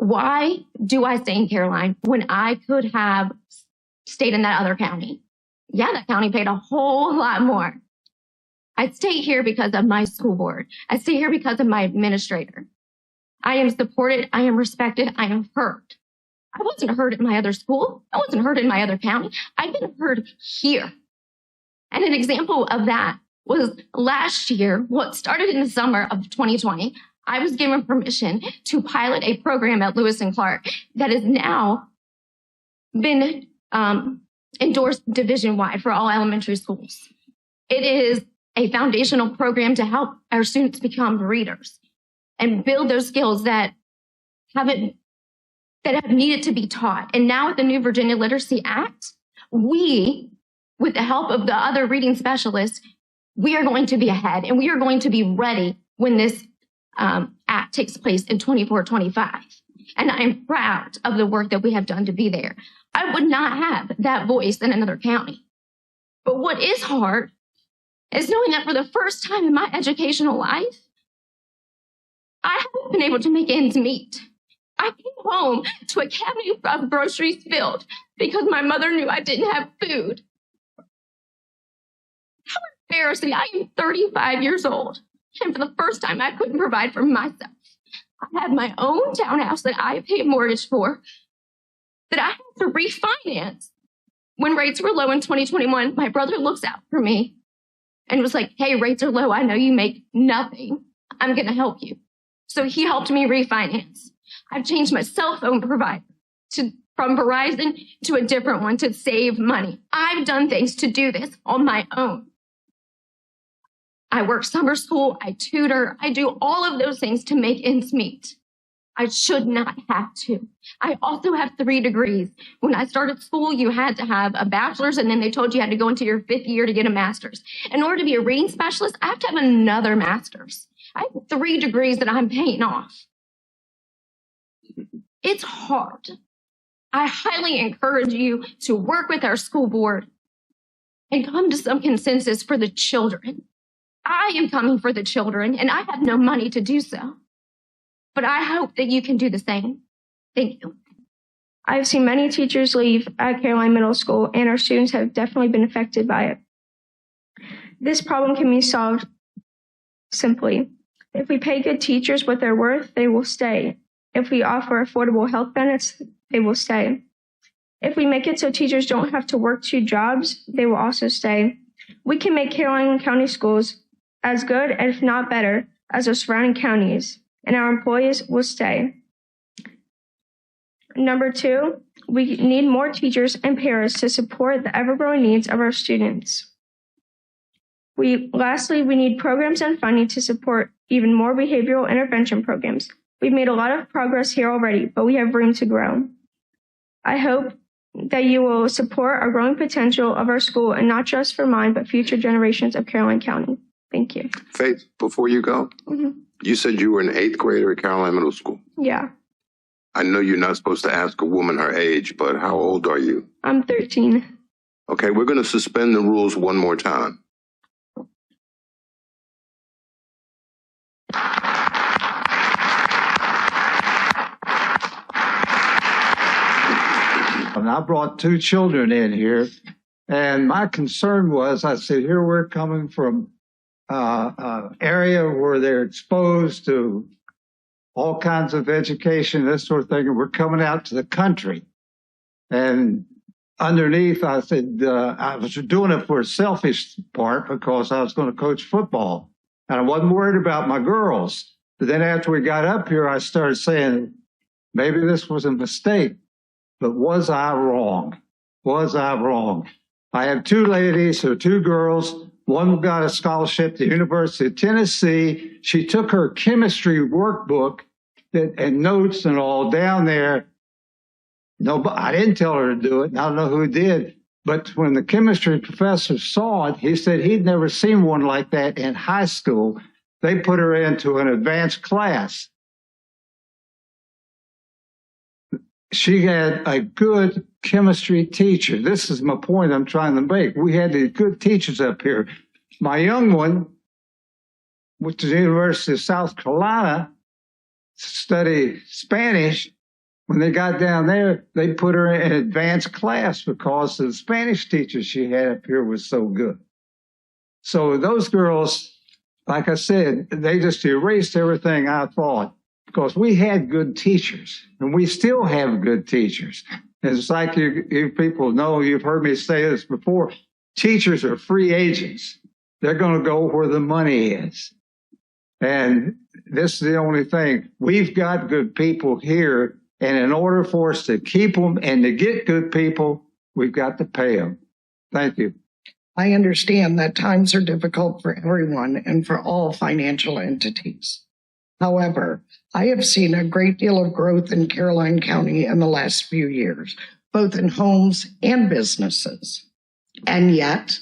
Why do I stay in Caroline when I could have stayed in that other county? Yeah, that county paid a whole lot more. I stay here because of my school board. I stay here because of my administrator. I am supported. I am respected. I am heard. I wasn't heard at my other school. I wasn't heard in my other county. I've been heard here. And an example of that was last year, what started in the summer of 2020, I was given permission to pilot a program at Lewis and Clark that has now been endorsed division-wide for all elementary schools. It is a foundational program to help our students become readers and build those skills that have needed to be taught. And now with the new Virginia Literacy Act, we, with the help of the other reading specialists, we are going to be ahead and we are going to be ready when this act takes place in 24-25. And I'm proud of the work that we have done to be there. I would not have that voice in another county. But what is hard is knowing that for the first time in my educational life, I haven't been able to make ends meet. I came home to a cabinet of groceries filled because my mother knew I didn't have food. How embarrassing. I am 35 years old. And for the first time, I couldn't provide for myself. I had my own townhouse that I paid mortgage for that I had to refinance. When rates were low in 2021, my brother looks out for me and was like, hey, rates are low. I know you make nothing. I'm going to help you. So he helped me refinance. I've changed my cell phone provider from Verizon to a different one to save money. I've done things to do this on my own. I work summer school, I tutor, I do all of those things to make ends meet. I should not have to. I also have 3 degrees. When I started school, you had to have a bachelor's, and then they told you had to go into your 5th year to get a master's. In order to be a reading specialist, I have to have another master's. I have 3 degrees that I'm paying off. It's hard. I highly encourage you to work with our school board and come to some consensus for the children. I am coming for the children, and I have no money to do so. But I hope that you can do the same. Thank you. I've seen many teachers leave at Caroline Middle School, and our students have definitely been affected by it. This problem can be solved simply. If we pay good teachers what they're worth, they will stay. If we offer affordable health benefits, they will stay. If we make it so teachers don't have to work 2 jobs, they will also stay. We can make Caroline County schools as good, if not better, as our surrounding counties, and our employees will stay. Number 2, we need more teachers and parents to support the ever-growing needs of our students. Lastly, we need programs and funding to support even more behavioral intervention programs. We've made a lot of progress here already, but we have room to grow. I hope that you will support our growing potential of our school, and not just for mine, but future generations of Caroline County. Thank you. Faith, before you go, you said you were an 8th grader at Caroline Middle School. Yeah. I know you're not supposed to ask a woman her age, but how old are you? I'm 13. Okay, we're going to suspend the rules one more time. And I brought 2 children in here, and my concern was, I said, here we're coming from an area where they're exposed to all kinds of education, this sort of thing, and we're coming out to the country. And underneath, I said, I was doing it for a selfish part because I was going to coach football, and I wasn't worried about my girls. But then after we got up here, I started saying, maybe this was a mistake. But was I wrong? Was I wrong? I have 2 ladies, so 2 girls. One got a scholarship to the University of Tennessee. She took her chemistry workbook and notes and all down there. No, I didn't tell her to do it. I don't know who did. But when the chemistry professor saw it, he said he'd never seen one like that in high school. They put her into an advanced class. She had a good chemistry teacher. This is my point I'm trying to make. We had these good teachers up here. My young one went to the University of South Carolina to study Spanish, When they got down there, they put her in advanced class because the Spanish teacher she had up here was so good. So those girls, like I said, they just erased everything I thought because we had good teachers and we still have good teachers. It's like you people know, you've heard me say this before, teachers are free agents. They're going to go where the money is. And this is the only thing. We've got good people here, and in order for us to keep them and to get good people, we've got to pay them. Thank you. I understand that times are difficult for everyone and for all financial entities. However, I have seen a great deal of growth in Caroline County in the last few years, both in homes and businesses. And yet,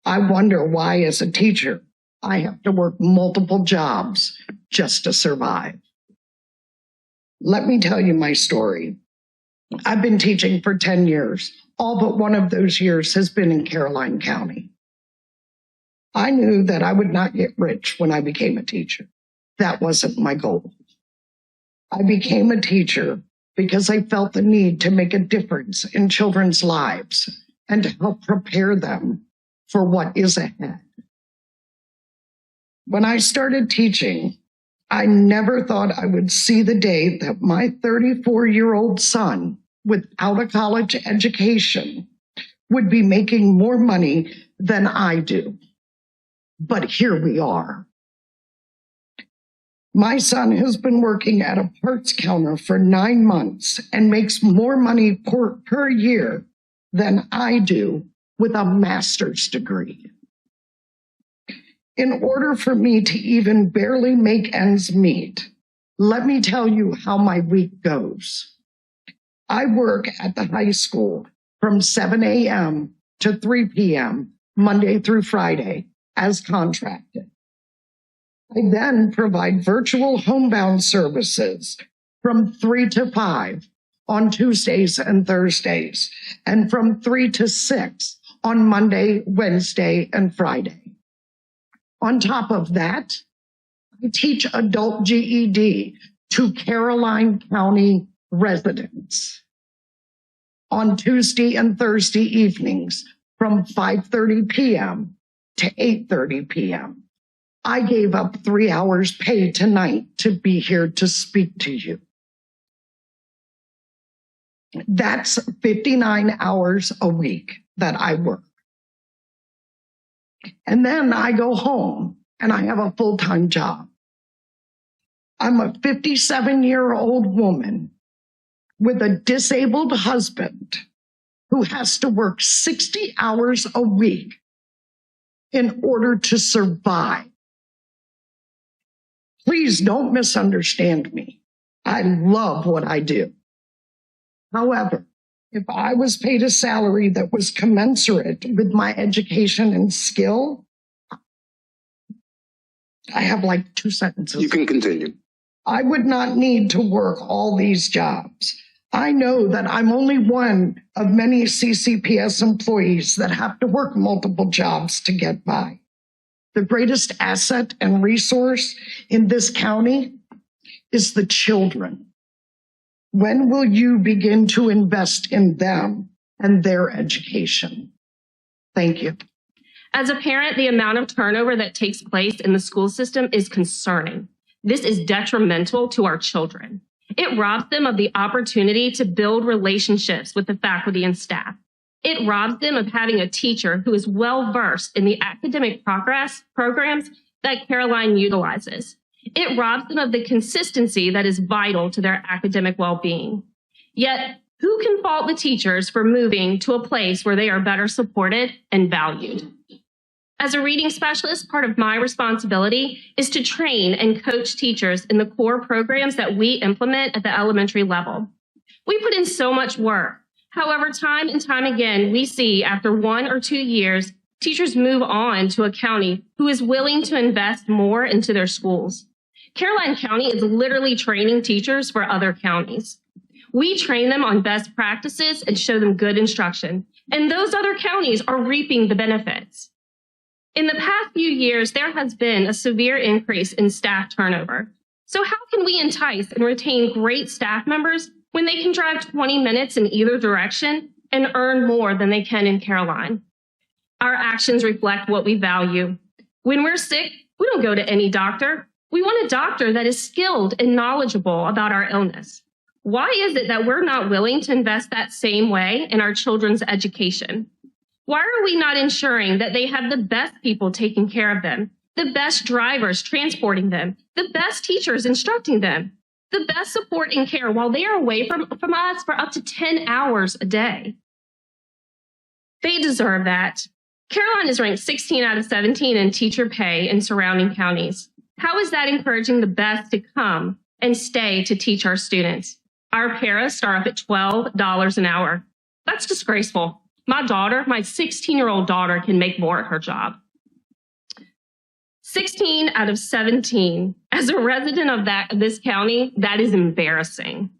I wonder why, as a teacher, I have to work multiple jobs just to survive. Let me tell you my story. I've been teaching for 10 years. All but one of those years has been in Caroline County. I knew that I would not get rich when I became a teacher. That wasn't my goal. I became a teacher because I felt the need to make a difference in children's lives and to help prepare them for what is ahead. When I started teaching, I never thought I would see the day that my 34-year-old son, without a college education, would be making more money than I do. But here we are. My son has been working at a parts counter for 9 months and makes more money per year than I do with a master's degree. In order for me to even barely make ends meet, let me tell you how my week goes. I work at the high school from 7 a.m. to 3 p.m. Monday through Friday as contracted. I then provide virtual homebound services from 3 to 5 on Tuesdays and Thursdays, and from 3 to 6 on Monday, Wednesday, and Friday. On top of that, I teach adult GED to Caroline County residents on Tuesday and Thursday evenings from 5:30 p.m. to 8:30 p.m. I gave up 3 hours pay tonight to be here to speak to you. That's 59 hours a week that I work. And then I go home and I have a full-time job. I'm a 57-year-old woman with a disabled husband who has to work 60 hours a week in order to survive. Please don't misunderstand me. I love what I do. However, if I was paid a salary that was commensurate with my education and skill, I have like 2 sentences. You can continue. I would not need to work all these jobs. I know that I'm only one of many CCPS employees that have to work multiple jobs to get by. The greatest asset and resource in this county is the children. When will you begin to invest in them and their education? Thank you. As a parent, the amount of turnover that takes place in the school system is concerning. This is detrimental to our children. It robs them of the opportunity to build relationships with the faculty and staff. It robs them of having a teacher who is well-versed in the academic programs that Caroline utilizes. It robs them of the consistency that is vital to their academic well-being. Yet, who can fault the teachers for moving to a place where they are better supported and valued? As a reading specialist, part of my responsibility is to train and coach teachers in the core programs that we implement at the elementary level. We put in so much work. However, time and time again, we see after 1 or 2 years, teachers move on to a county who is willing to invest more into their schools. Caroline County is literally training teachers for other counties. We train them on best practices and show them good instruction, and those other counties are reaping the benefits. In the past few years, there has been a severe increase in staff turnover. So how can we entice and retain great staff members when they can drive 20 minutes in either direction and earn more than they can in Caroline? Our actions reflect what we value. When we're sick, we don't go to any doctor. We want a doctor that is skilled and knowledgeable about our illness. Why is it that we're not willing to invest that same way in our children's education? Why are we not ensuring that they have the best people taking care of them, the best drivers transporting them, the best teachers instructing them, the best support and care while they are away from us for up to 10 hours a day? They deserve that. Caroline is ranked 16 out of 17 in teacher pay in surrounding counties. How is that encouraging the best to come and stay to teach our students? Our paras start off at $12 an hour. That's disgraceful. My 16-year-old daughter can make more at her job. 16 out of 17. As a resident of this county, that is embarrassing.